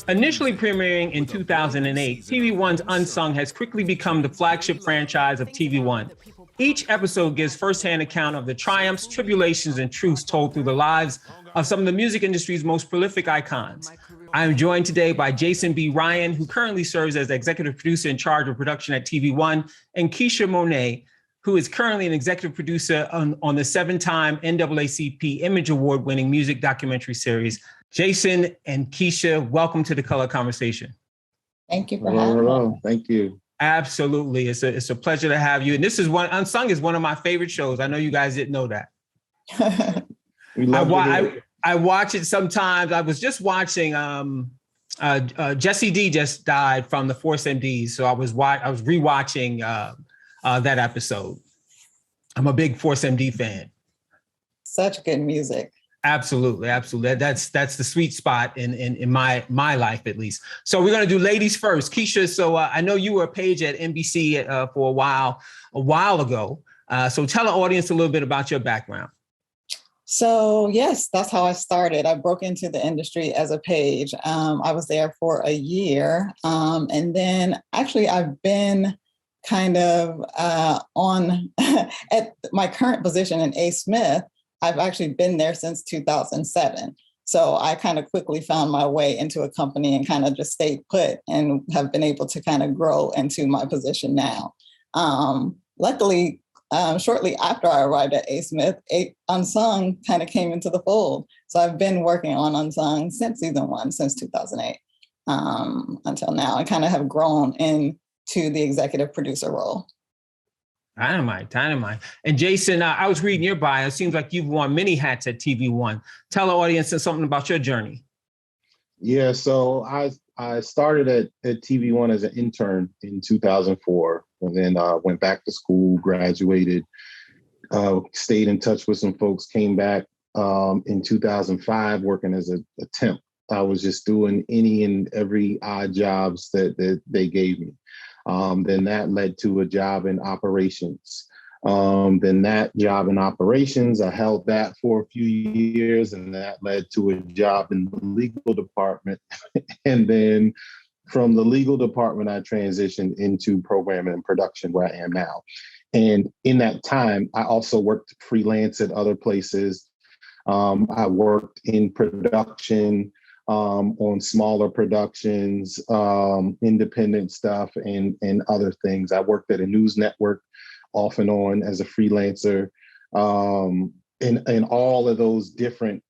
Initially premiering in 2008, TV One's Unsung has quickly become the flagship franchise of TV One. Each episode gives firsthand account of the triumphs, tribulations, and truths told through the lives of some of the music industry's most prolific icons. I am joined today by Jason B. Ryan, who currently serves as the executive producer in charge of production at TV One, and Kysha Mounia, who is currently an executive producer on the 7-time NAACP Image Award-winning music documentary series. Jason and Kysha, welcome to the Color Conversation. Thank you for having me. Thank you. Absolutely. It's a pleasure to have you. And this is Unsung is one of my favorite shows. I know you guys didn't know that. I watch it sometimes. I was just watching Jesse D just died from the Force MDs. So I was rewatching that episode. I'm a big Force MD fan. Such good music. Absolutely. That's the sweet spot in my life, at least. So we're going to do ladies first. Kysha, so I know you were a page at NBC for a while ago. So tell the audience a little bit about your background. So yes, that's how I started. I broke into the industry as a page. I was there for a year. And then actually I've been kind of on at my current position in A. Smith. I've actually been there since 2007. So I kind of quickly found my way into a company and kind of just stayed put and have been able to kind of grow into my position now. Luckily, shortly after I arrived at A. Smith, Unsung kind of came into the fold. So I've been working on Unsung since season 1, since 2008 until now, and kind of have grown into the executive producer role. Dynamite. And Jason, I was reading your bio. It seems like you've worn many hats at TV One. Tell the audience something about your journey. Yeah, so I started at TV One as an intern in 2004, and then went back to school, graduated, stayed in touch with some folks, came back in 2005 working as a temp. I was just doing any and every odd jobs that they gave me. Then that led to a job in operations. Then that job in operations, I held that for a few years, and that led to a job in the legal department. And then from the legal department, I transitioned into programming and production where I am now. And in that time, I also worked freelance at other places. I worked in production, on smaller productions, independent stuff, and other things. I worked at a news network off and on as a freelancer, and all of those different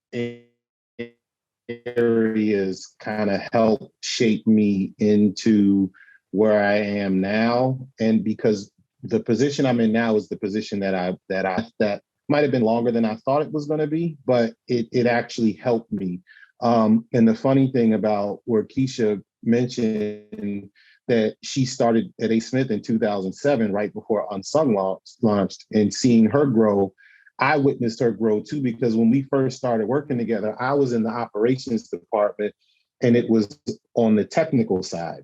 areas kind of helped shape me into where I am now. And because the position I'm in now is the position that might have been longer than I thought it was going to be, but it actually helped me. And the funny thing about where Kysha mentioned that she started at A. Smith in 2007, right before Unsung launched, and seeing her grow, I witnessed her grow too, because when we first started working together, I was in the operations department and it was on the technical side.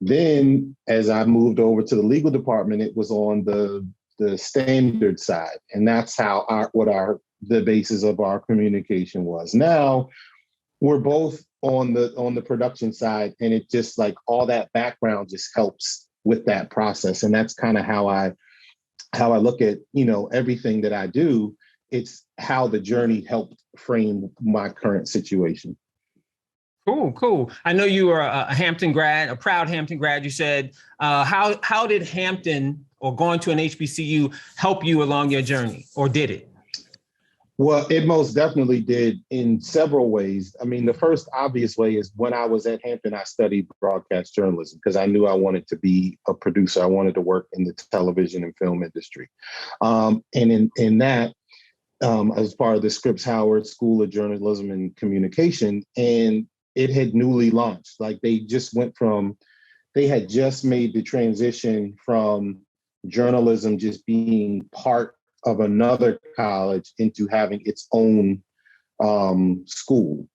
Then as I moved over to the legal department, it was on the standard side. And that's how the basis of our communication was. Now, we're both on the production side, and it just like all that background just helps with that process. And that's kind of how I look at, everything that I do. It's how the journey helped frame my current situation. Cool. I know you are a Hampton grad, a proud Hampton grad. You said, how did Hampton or going to an HBCU help you along your journey, or did it? Well, it most definitely did in several ways. I mean, the first obvious way is when I was at Hampton, I studied broadcast journalism because I knew I wanted to be a producer. I wanted to work in the television and film industry. And in that, as part of the Scripps Howard School of Journalism and Communication, and it had newly launched. Like they had just made the transition from journalism just being part of another college into having its own school.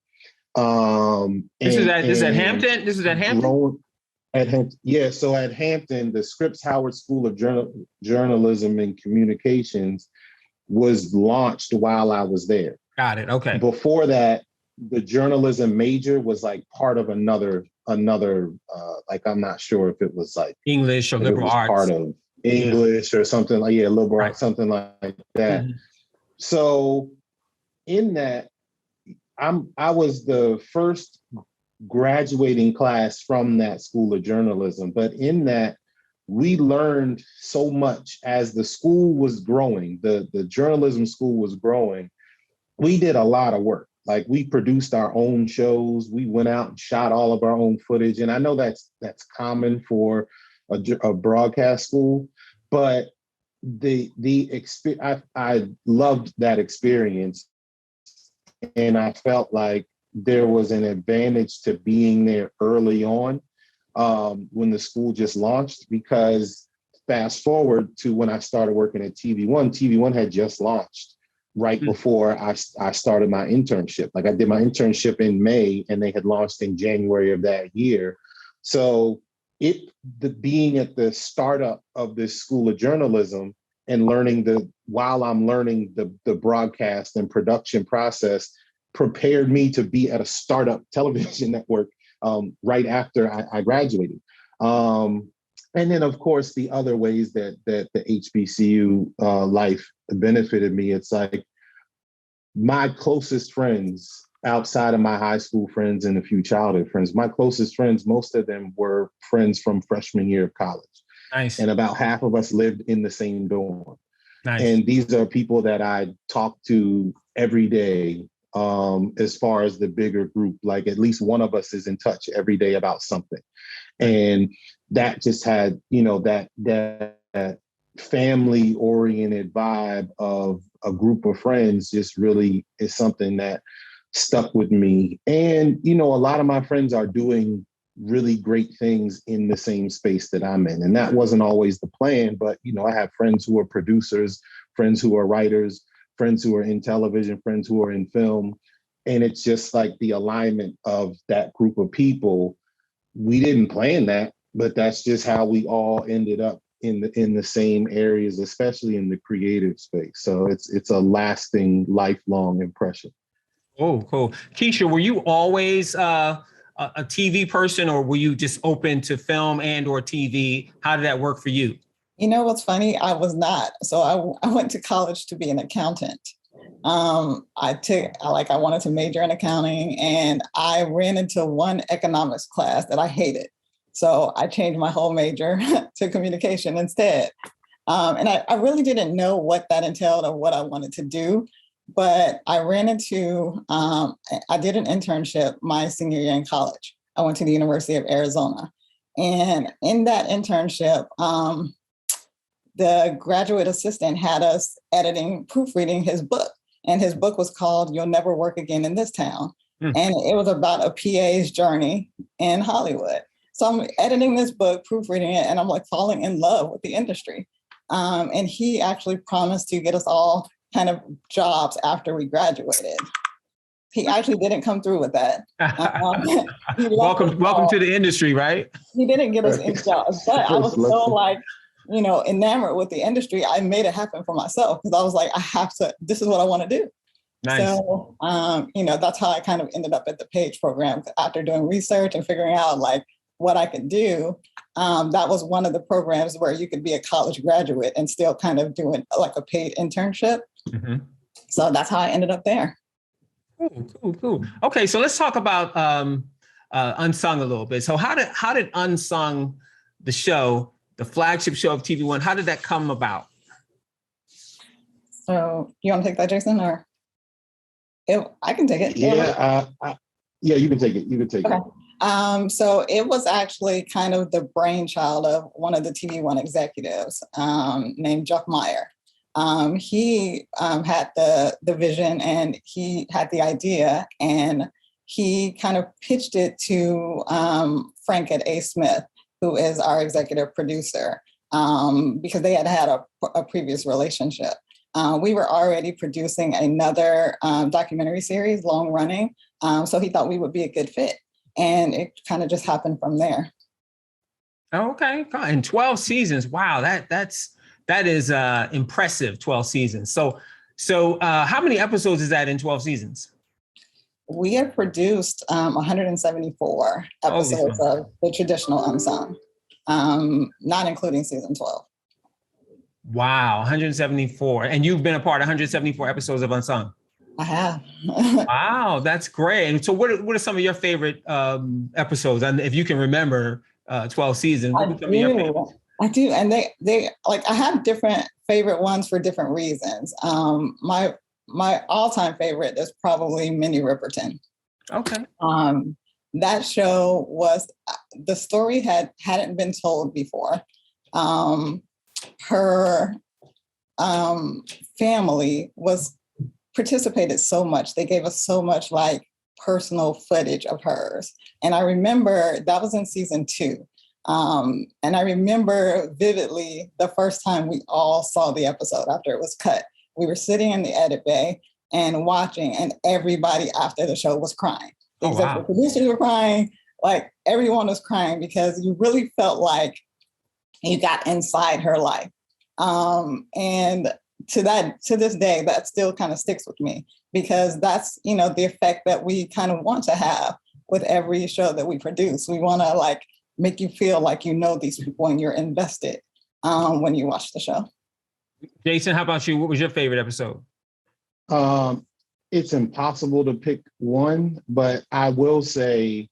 This is at Hampton? This is at Hampton? So at Hampton, the Scripps Howard School of Journalism and Communications was launched while I was there. Got it. Okay. Before that, the journalism major was like part of another like, I'm not sure if it was like English or if it liberal was arts. part of English or something like, yeah, liberal Right. arts, something like that. Mm-hmm. So in that, I was the first graduating class from that school of journalism, but in that, we learned so much as the school was growing, the journalism school was growing. We did a lot of work. Like, we produced our own shows. We went out and shot all of our own footage. And I know that's common for a broadcast school, but I loved that experience. And I felt like there was an advantage to being there early on, when the school just launched, because fast forward to when I started working at TV1 had just launched right before I started my internship. Like, I did my internship in May and they had launched in January of that year. So being at the startup of this school of journalism and while I'm learning the broadcast and production process, prepared me to be at a startup television network right after I graduated. And then, of course, the other ways that the HBCU life benefited me, it's like my closest friends outside of my high school friends and a few childhood friends, my closest friends, most of them were friends from freshman year of college. Nice. And about half of us lived in the same dorm. Nice. And these are people that I talk to every day. As far as the bigger group, like at least one of us is in touch every day about something. And that just had, that family oriented vibe of a group of friends just really is something that stuck with me. And, a lot of my friends are doing really great things in the same space that I'm in. And that wasn't always the plan, but, I have friends who are producers, friends who are writers, friends who are in television, friends who are in film. And it's just like the alignment of that group of people. We didn't plan that, but that's just how we all ended up in the same areas, especially in the creative space. So it's a lasting, lifelong impression. Oh, cool. Kysha, were you always a TV person, or were you just open to film and or TV? How did that work for you? You know what's funny? I was not. So I went to college to be an accountant. I wanted to major in accounting, and I ran into one economics class that I hated. So I changed my whole major to communication instead. And I really didn't know what that entailed or what I wanted to do. But I ran into, I did an internship my senior year in college. I went to the University of Arizona. And in that internship, the graduate assistant had us proofreading his book. And his book was called You'll Never Work Again in This Town. And it was about a PA's journey in Hollywood. So I'm editing this book, proofreading it, and I'm like falling in love with the industry. And he actually promised to get us all kind of jobs after we graduated. He actually didn't come through with that. Welcome to the industry, right? He didn't get us any jobs, but I was so enamored with the industry. I made it happen for myself because I was like, this is what I want to do. Nice. So, that's how I kind of ended up at the Page program after doing research and figuring out like what I could do. That was one of the programs where you could be a college graduate and still kind of doing like a paid internship. Mm-hmm. So that's how I ended up there. Cool. Okay, so let's talk about Unsung a little bit. So how did Unsung, the show, the flagship show of TV1, how did that come about? So you want to take that, Jason, or I can take it. Yeah, you can take it. You can take it. So it was actually kind of the brainchild of one of the TV1 executives named Jeff Meyer. He had the vision and he had the idea, and he kind of pitched it to Frank at A. Smith, who is our executive producer, because they had a previous relationship. We were already producing another documentary series, long running, so he thought we would be a good fit. And it kind of just happened from there. Okay, and 12 seasons. Wow, that is impressive. 12 seasons. So how many episodes is that in 12 seasons? We have produced 174 episodes of the traditional Unsung, not including season 12. Wow, 174. And you've been a part of 174 episodes of Unsung. I have. Wow, that's great. And so what are some of your favorite episodes? And if you can remember 12 seasons, what are some of your favorites? I do. And they like, I have different favorite ones for different reasons. My all-time favorite is probably Minnie Riperton. Okay. That show was, the story hadn't been told before. Her family participated so much. They gave us so much like personal footage of hers. And I remember that was in season 2. And I remember vividly the first time we all saw the episode after it was cut. We were sitting in the edit bay and watching, and everybody after the show was crying. The executive producers were crying, like everyone was crying because you really felt like you got inside her life. And to this day, that still kind of sticks with me because that's, the effect that we kind of want to have with every show that we produce. We want to like make you feel like these people and you're invested when you watch the show. Jason, how about you? What was your favorite episode? It's impossible to pick one, but I will say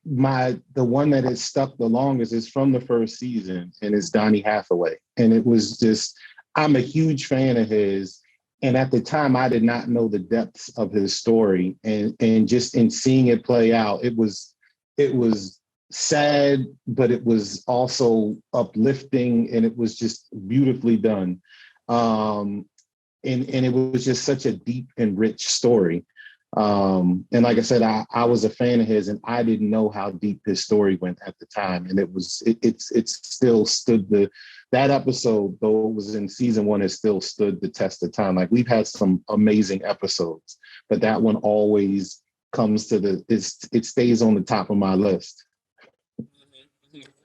the one that has stuck the longest is from the first season, and it's Donny Hathaway. And it was just, I'm a huge fan of his. And at the time, I did not know the depths of his story. And just in seeing it play out, it was sad, but it was also uplifting, and it was just beautifully done. And it was just such a deep and rich story. And like I said, I was a fan of his, and I didn't know how deep his story went at the time. And it still stood that episode, though it was in season 1, it still stood the test of time. Like, we've had some amazing episodes, but that one always comes to it stays on the top of my list.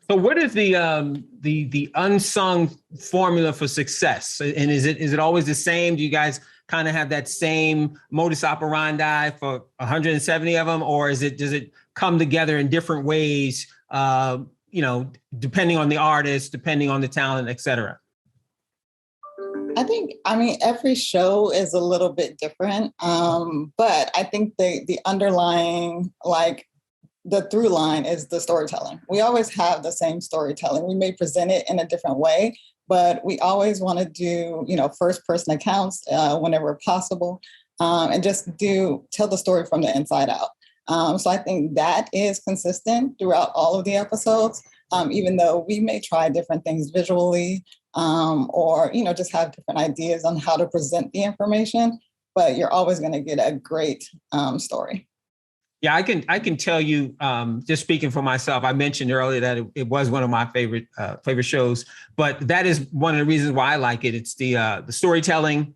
So what is the unsung formula for success? And is it always the same? Do you guys kind of have that same modus operandi for 170 of them, or does it come together in different ways? Depending on the artist, depending on the talent, et cetera. Every show is a little bit different, but I think the underlying the through line is the storytelling. We always have the same storytelling. We may present it in a different way, but we always want to do, first person accounts whenever possible, and just tell the story from the inside out. So I think that is consistent throughout all of the episodes, even though we may try different things visually, or, just have different ideas on how to present the information, but you're always going to get a great story. Yeah, I can tell you, just speaking for myself, I mentioned earlier that it was one of my favorite shows, but that is one of the reasons why I like it. It's the storytelling.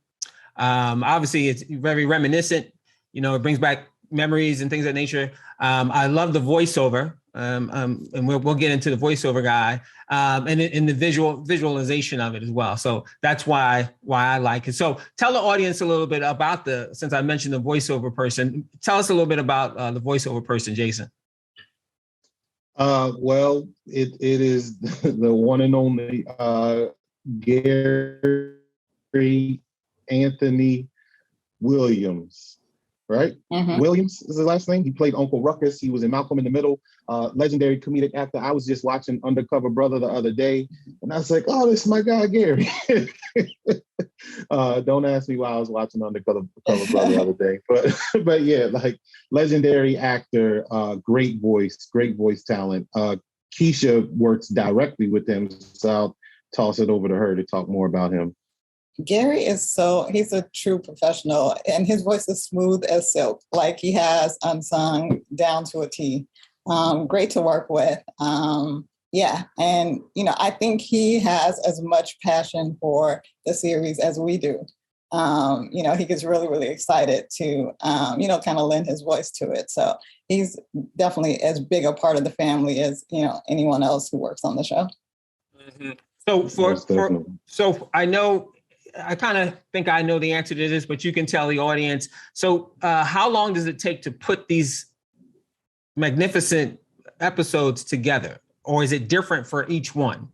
Obviously, it's very reminiscent. It brings back memories and things of that nature. I love the voiceover, and we'll get into the voiceover guy, and in the visualization of it as well. So that's why I like it. So tell the audience a little bit about since I mentioned the voiceover person, tell us a little bit about the voiceover person, Jason. Well, it is the one and only Gary Anthony Williams. Right? Mm-hmm. Williams is his last name. He played Uncle Ruckus. He was in Malcolm in the Middle, legendary comedic actor. I was just watching Undercover Brother the other day, and I was like, oh, this is my guy, Gary. Don't ask me why I was watching Undercover Brother the other day. But yeah, like, legendary actor, great voice talent. Kysha works directly with him, so I'll toss it over to her to talk more about him. Gary he's a true professional, and his voice is smooth as silk. Like, he has Unsung down to a T. Great to work with. Yeah. And, I think he has as much passion for the series as we do. He gets really, really excited to, kind of lend his voice to it. So he's definitely as big a part of the family as, anyone else who works on the show. Mm-hmm. So I know I kind of think I know the answer to this, but you can tell the audience. So how long does it take to put these magnificent episodes together? Or is it different for each one?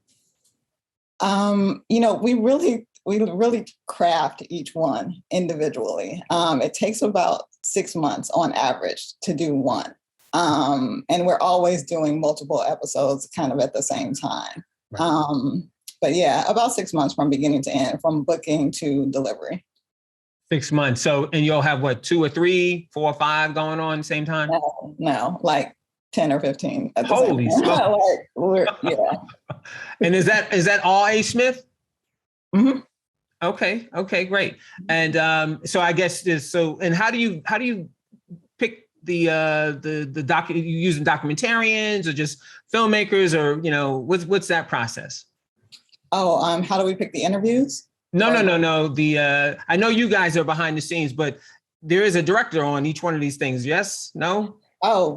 We really craft each one individually. It takes about 6 months on average to do one. And we're always doing multiple episodes kind of at the same time. Right. But yeah, about 6 months from beginning to end, from booking to delivery. 6 months. So, and you'll have what, 2 or 3, 4 or 5 going on at the same time? No, like 10 or 15 at the Holy same time. Yeah. And is that all A. Smith? Mm-hmm. Okay, great. And so I guess and how do you pick the doc? You using documentarians or just filmmakers, or what's that process? Oh, how do we pick the interviews? No. I know you guys are behind the scenes, but there is a director on each one of these things. Yes? No? Oh,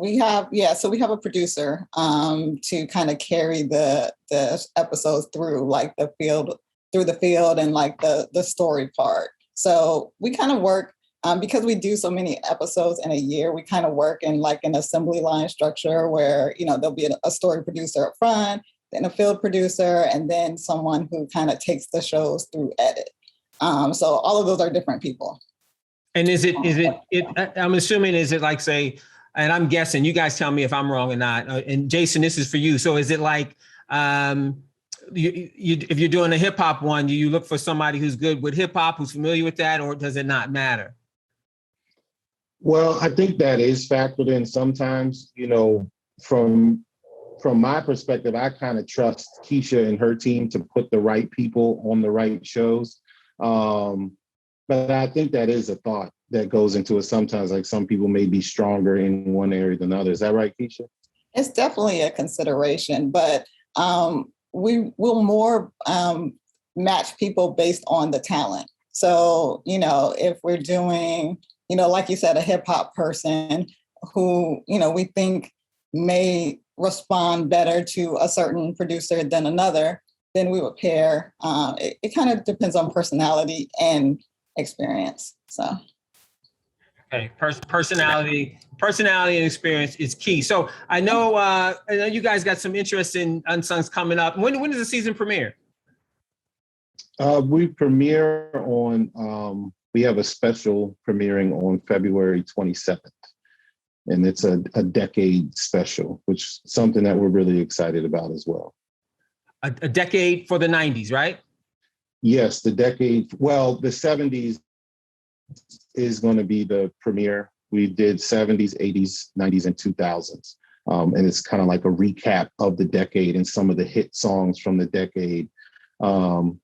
so we have a producer to kind of carry the episodes through, like through the field and like the story part. So we kind of work because we do so many episodes in a year. We kind of work in like an assembly line structure where there'll be a story producer up front, then a field producer, and then someone who kind of takes the shows through edit. So all of those are different people. And is it I'm assuming, is it like, say, and I'm guessing, you guys tell me if I'm wrong or not. And Jason, this is for you. So is it like, if you're doing a hip hop one, do you look for somebody who's good with hip hop, who's familiar with that, or does it not matter? Well, I think that is factored in sometimes. From my perspective, I kind of trust Kysha and her team to put the right people on the right shows. But I think that is a thought that goes into it sometimes. Like, some people may be stronger in one area than others. Is that right, Kysha? It's definitely a consideration, but we will more match people based on the talent. So, if we're doing, like you said, a hip hop person who, we think may respond better to a certain producer than another, then we would pair. It kind of depends on personality and experience. So. Okay, personality and experience is key. So I know you guys got some interest in Unsung's coming up. When does the season premiere? We premiere on, we have a special premiering on February 27th. And it's a decade special, which is something that we're really excited about as well. A decade for the 90s, right? Yes, the decade. Well, the 70s is going to be the premiere. We did 70s, 80s, 90s, and 2000s. And it's kind of like a recap of the decade and some of the hit songs from the decade. And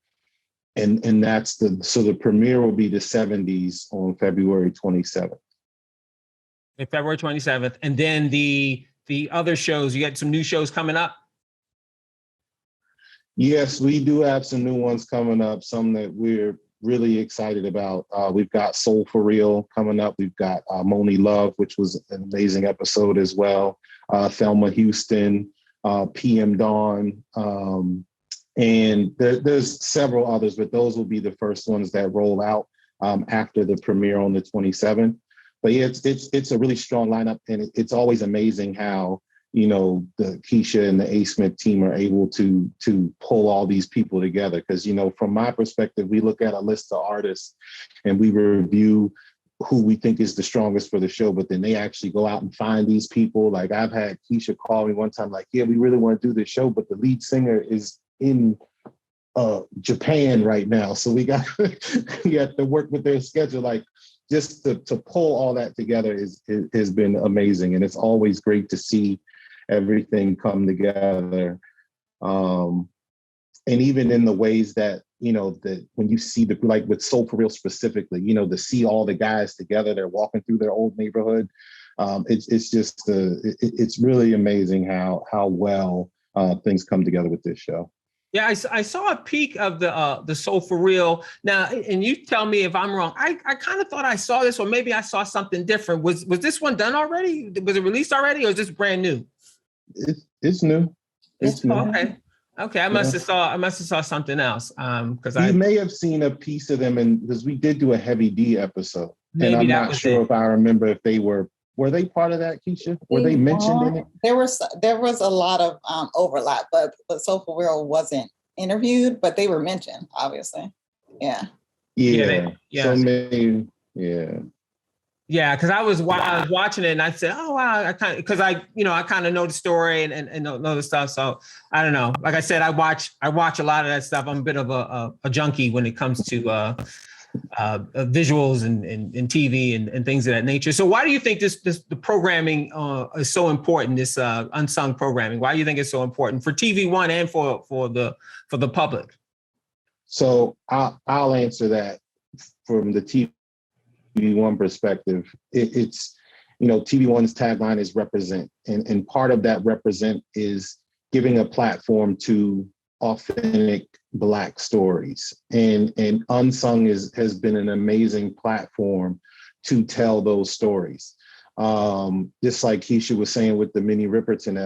that's so the premiere will be the 70s on February 27th. February 27th. And then the other shows, you got some new shows coming up? Yes, we do have some new ones coming up, some that we're really excited about. We've got Soul for Real coming up. We've got Moni Love, which was an amazing episode as well. Thelma Houston, PM Dawn, and there's several others, but those will be the first ones that roll out after the premiere on the 27th. But yeah, it's a really strong lineup, and it's always amazing how the Kysha and the A. Smith team are able to pull all these people together. Because from my perspective, we look at a list of artists and we review who we think is the strongest for the show, but then they actually go out and find these people. Like, I've had Kysha call me one time, like, yeah, we really want to do this show, but the lead singer is in Japan right now, so we have to work with their schedule. Like, just to pull all that together has been amazing. And it's always great to see everything come together. And even in the ways that, that when you see like with Soul for Real specifically, to see all the guys together, they're walking through their old neighborhood. It's just, it's really amazing how well things come together with this show. Yeah, I saw a peek of the Soul for Real. Now, and you tell me if I'm wrong. I kind of thought I saw this, or maybe I saw something different. Was this one done already? Was it released already, or is this brand new? It's new. It's new. Okay. Okay, I must have saw something else. Because you may have seen a piece of them, and because we did do a Heavy D episode, and I'm not sure if I remember if they were they part of that, Kysha? Were they mentioned in it? There was a lot of overlap, but So For Real wasn't interviewed, but they were mentioned, obviously. Yeah. Yeah. So maybe, yeah. Yeah, because I was watching it and I said, "Oh wow!" I kind of know the story and know the stuff. So I don't know. Like I said, I watch a lot of that stuff. I'm a bit of a junkie when it comes to visuals and TV and things of that nature. So why do you think the programming is so important? This unsung programming. Why do you think it's so important for TV1 and for the public? So I'll answer that from the TV1 perspective. It's, TV1's tagline is represent. And part of that represent is giving a platform to authentic Black stories. And Unsung has been an amazing platform to tell those stories. Just like Kysha was saying with the Minnie Riperton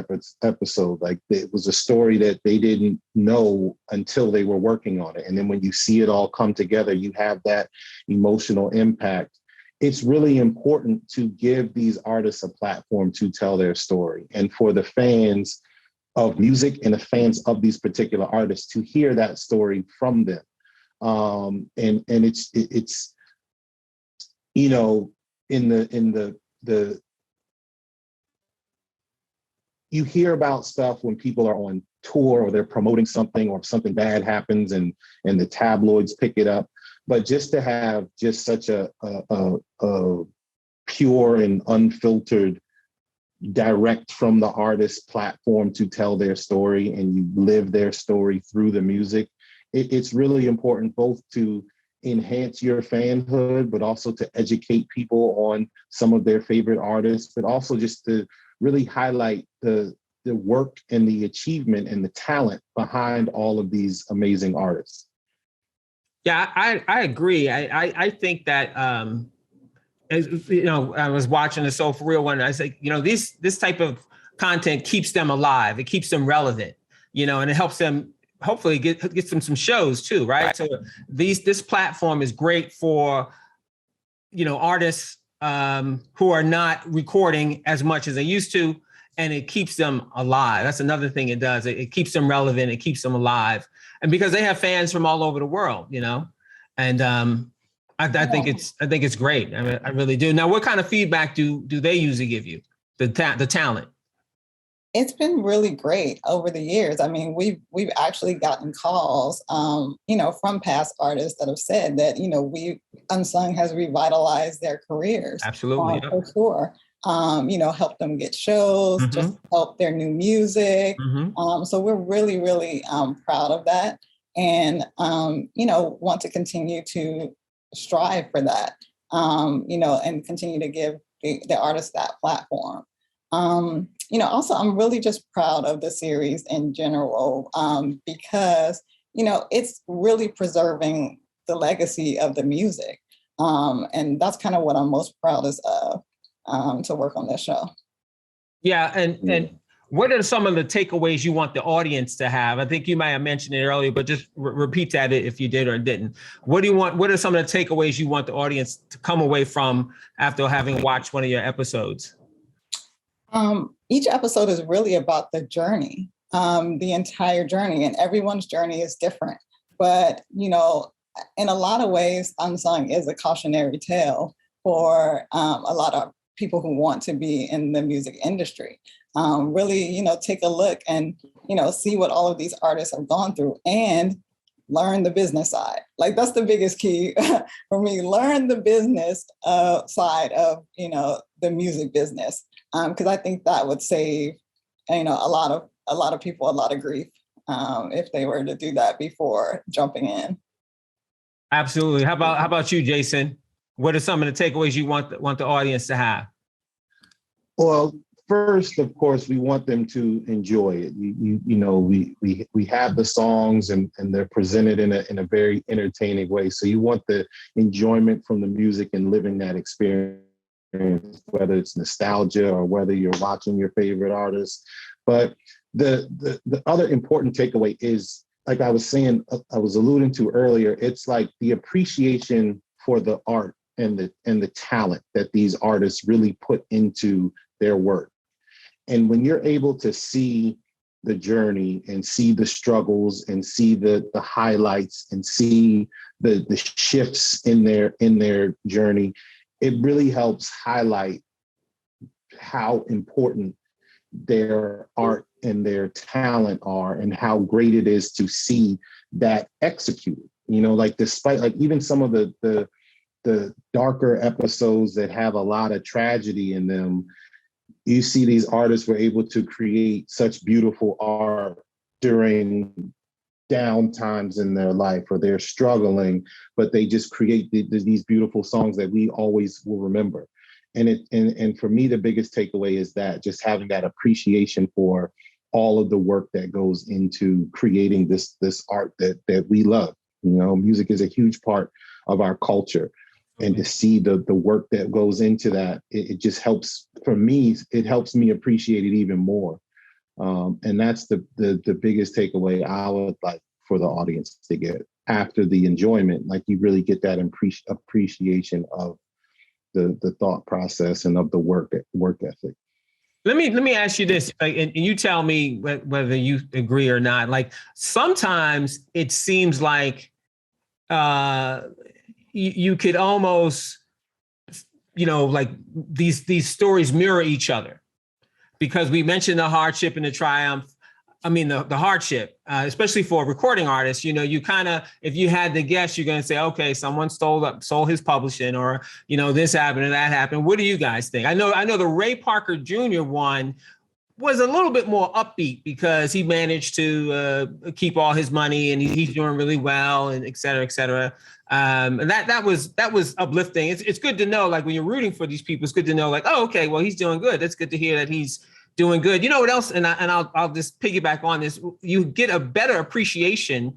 episode, like it was a story that they didn't know until they were working on it. And then when you see it all come together, you have that emotional impact. It's really important to give these artists a platform to tell their story. And for the fans of music and the fans of these particular artists to hear that story from them. And it's in the you hear about stuff when people are on tour or they're promoting something or something bad happens and the tabloids pick it up. But just to have just such a pure and unfiltered, direct from the artist platform to tell their story and you live their story through the music, it's really important both to enhance your fanhood, but also to educate people on some of their favorite artists, but also just to really highlight the work and the achievement and the talent behind all of these amazing artists. Yeah, I agree. I think that, I was watching the So For Real one. And I said, this type of content keeps them alive. It keeps them relevant, and it helps them hopefully get them some shows too, right? So this platform is great for, artists who are not recording as much as they used to, and it keeps them alive. That's another thing it does. It keeps them relevant. It keeps them alive. And because they have fans from all over the world, and I think it's great. I mean, I really do. Now, what kind of feedback do they usually give you? The talent? It's been really great over the years. I mean, we've actually gotten calls, from past artists that have said that, Unsung has revitalized their careers. Absolutely. For sure. Help them get shows, just help their new music. So we're really, really proud of that. And, want to continue to strive for that, and continue to give the artists that platform. Also, I'm really just proud of the series in general, because, it's really preserving the legacy of the music. And that's kind of what I'm most proudest of, to work on this show. Yeah. And what are some of the takeaways you want the audience to have? I think you might have mentioned it earlier, but just repeat that if you did or didn't. What are some of the takeaways you want the audience to come away from after having watched one of your episodes? Each episode is really about the journey, the entire journey, and everyone's journey is different. But, in a lot of ways, Unsung is a cautionary tale for a lot of people who want to be in the music industry. Really, take a look and, see what all of these artists have gone through and learn the business side. Like, that's the biggest key for me. Learn the business side of, the music business. Because I think that would save, a lot of people a lot of grief if they were to do that before jumping in. Absolutely. How about you, Jason? What are some of the takeaways you want the audience to have? Well, first, of course, we want them to enjoy it. We have the songs and they're presented in a very entertaining way. So you want the enjoyment from the music and living that experience. whether it's nostalgia or whether you're watching your favorite artist. But the other important takeaway is, like I was saying, I was alluding to earlier, it's like the appreciation for the art and the talent that these artists really put into their work. And when you're able to see the journey and see the struggles and see the highlights and see the shifts in their journey, it really helps highlight how important their art and their talent are and how great it is to see that executed. You know, like despite like even some of the darker episodes that have a lot of tragedy in them, you see these artists were able to create such beautiful art during down times in their life, or they're struggling, but they just create these beautiful songs that we always will remember. And for me, the biggest takeaway is that just having that appreciation for all of the work that goes into creating this art that we love. You know, music is a huge part of our culture. And to see the work that goes into that, it just helps, for me, it helps me appreciate it even more. And that's the biggest takeaway I would like for the audience to get after the enjoyment. Like you really get that appreciation of the thought process and of the work ethic. Let me ask you this, and you tell me whether you agree or not. Like sometimes it seems like you could almost, you know, like these stories mirror each other, because we mentioned the hardship and the triumph. I mean, the hardship, especially for a recording artist, you know, you kind of, if you had to guess, you're going to say, okay, someone sold his publishing, or, you know, this happened and that happened. What do you guys think? I know the Ray Parker Jr. one was a little bit more upbeat because he managed to keep all his money and he's doing really well, and et cetera, et cetera. And that was uplifting. It's good to know, like when you're rooting for these people, it's good to know, like, oh, okay, well, he's doing good. That's good to hear that he's doing good. You know what else? And I'll just piggyback on this. You get a better appreciation,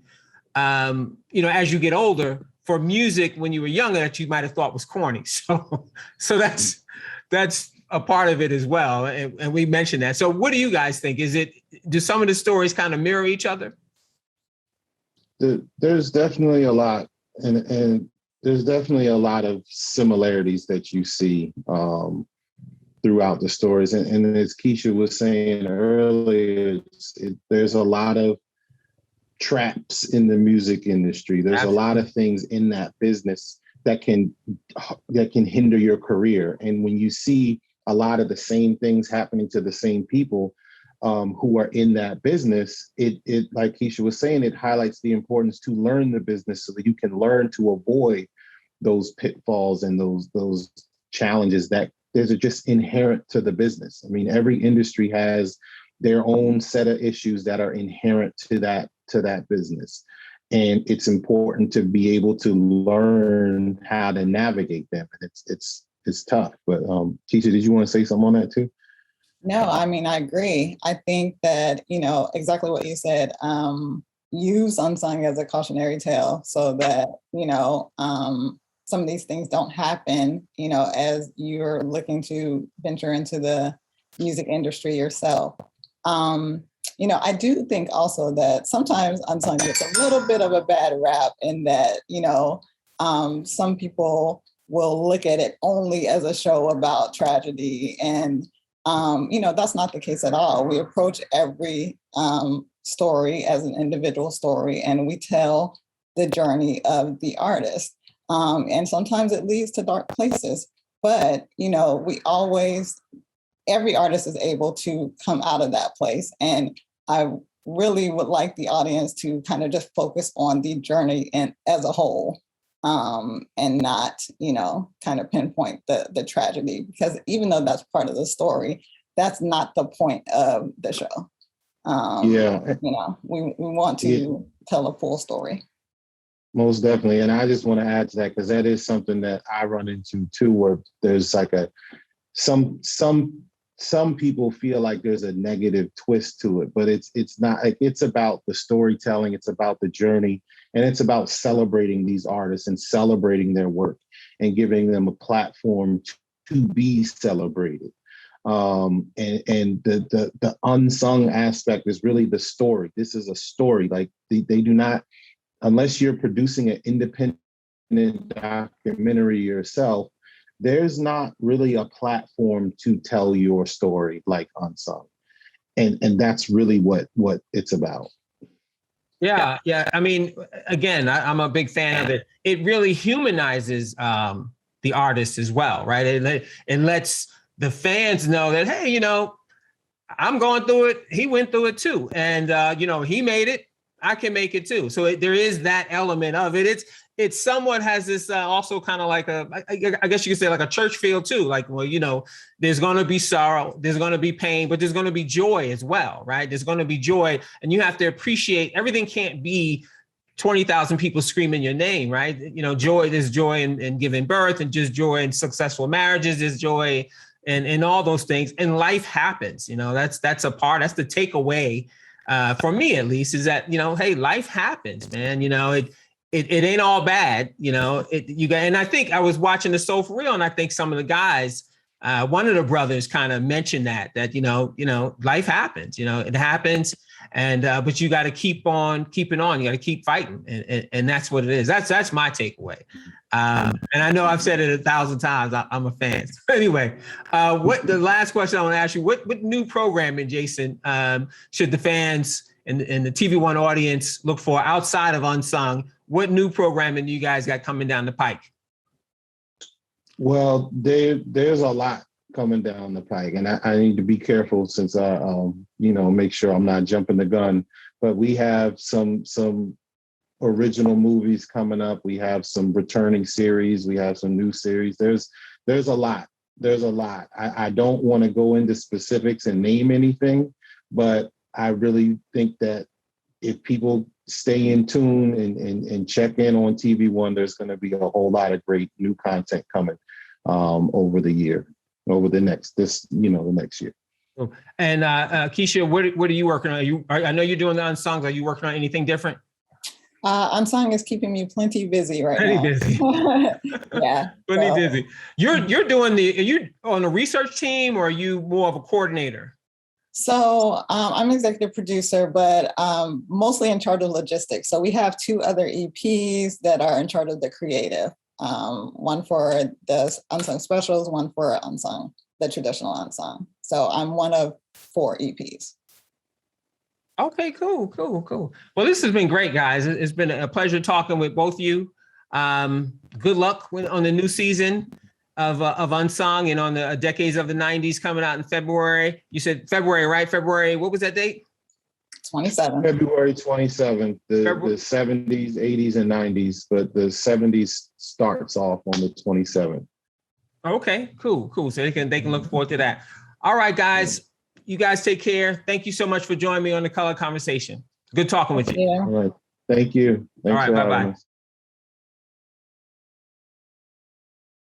you know, as you get older, for music when you were younger that you might have thought was corny. So that's a part of it as well. And we mentioned that. So what do you guys think? Do some of the stories kind of mirror each other? There's definitely a lot. And there's definitely a lot of similarities that you see throughout the stories. And as Kysha was saying earlier, there's a lot of traps in the music industry. There's Absolutely. A lot of things in that business that can hinder your career. And when you see a lot of the same things happening to the same people who are in that business, it like Kysha was saying, it highlights the importance to learn the business so that you can learn to avoid those pitfalls and those challenges that there's just inherent to the business. I mean, every industry has their own set of issues that are inherent to that business. And it's important to be able to learn how to navigate them. And it's tough. But Kysha, did you want to say something on that too? No, I mean, I agree. I think that, you know, exactly what you said, use Unsung as a cautionary tale so that, you know, some of these things don't happen, you know, as you're looking to venture into the music industry yourself. You know, I do think also that sometimes Unsung gets a little bit of a bad rap in that, you know, some people will look at it only as a show about tragedy. And, you know, that's not the case at all. We approach every story as an individual story, and we tell the journey of the artist. And sometimes it leads to dark places, but, you know, every artist is able to come out of that place. And I really would like the audience to kind of just focus on the journey and as a whole, and not, you know, kind of pinpoint the tragedy, because even though that's part of the story, that's not the point of the show. You know, we want to tell a full story. Most definitely. And I just want to add to that, because that is something that I run into too, where there's like some people feel like there's a negative twist to it, but it's not. Like, it's about the storytelling, it's about the journey, and it's about celebrating these artists and celebrating their work and giving them a platform to be celebrated. And the unsung aspect is really the story. This is a story. Like they do not, unless you're producing an independent documentary yourself, there's not really a platform to tell your story like Unsung. And that's really what it's about. Yeah. I mean, again, I'm a big fan of it. It really humanizes the artist as well, right? It lets the fans know that, hey, you know, I'm going through it. He went through it too. And, you know, he made it. I can make it too. So there is that element of it. It somewhat has this also kind of like I guess you could say like a church feel too. Like, well, you know, there's going to be sorrow, there's going to be pain, but there's going to be joy as well, right? There's going to be joy, and you have to appreciate everything. Can't be 20,000 people screaming your name, right? You know, joy. There's joy in giving birth, and just joy in successful marriages. There's joy in all those things, and life happens. You know, that's a part. That's the takeaway for me, at least, is that, you know, hey, life happens, man. You know, it ain't all bad, you know. And I think I was watching the Soul for Real, and I think some of the guys, one of the brothers, kind of mentioned that you know, life happens, you know, it happens, and but you got to keep on keeping on. You got to keep fighting, and that's what it is. That's my takeaway. And I know I've said it 1,000 times. I'm a fan. Anyway, what the last question I want to ask you: what new programming, Jason, should the fans and the TV1 audience look for outside of Unsung? What new programming you guys got coming down the pike? Well, there's a lot coming down the pike, and I need to be careful since I, you know, make sure I'm not jumping the gun. But we have some original movies coming up. We have some returning series. We have some new series. There's a lot. There's a lot. I don't want to go into specifics and name anything, but I really think that if people stay in tune and check in on TV1, there's going to be a whole lot of great new content coming over the next year. And Kysha, what are you working on? I know you're doing the Unsungs. Are you working on anything different? Unsung is keeping me plenty busy right Plenty now. busy. Yeah. Plenty busy. Are you on a research team, or are you more of a coordinator? So I'm executive producer, but mostly in charge of logistics. So we have 2 other EPs that are in charge of the creative. One for the Unsung specials, one for Unsung, the traditional Unsung. So I'm one of 4 EPs. Okay, cool. Well, this has been great, guys. It's been a pleasure talking with both of you. Good luck on the new season of Unsung, and on the Decades of the 90s coming out in February. You said February, right? February, what was that date? 27th. February 27th, the 70s, 80s, and 90s, but the 70s starts off on the 27th. Okay, cool. So they can look forward to that. All right, guys. You guys take care. Thank you so much for joining me on the Color Conversation. Good talking with you. All right. Thank you. Thanks. All right, bye-bye.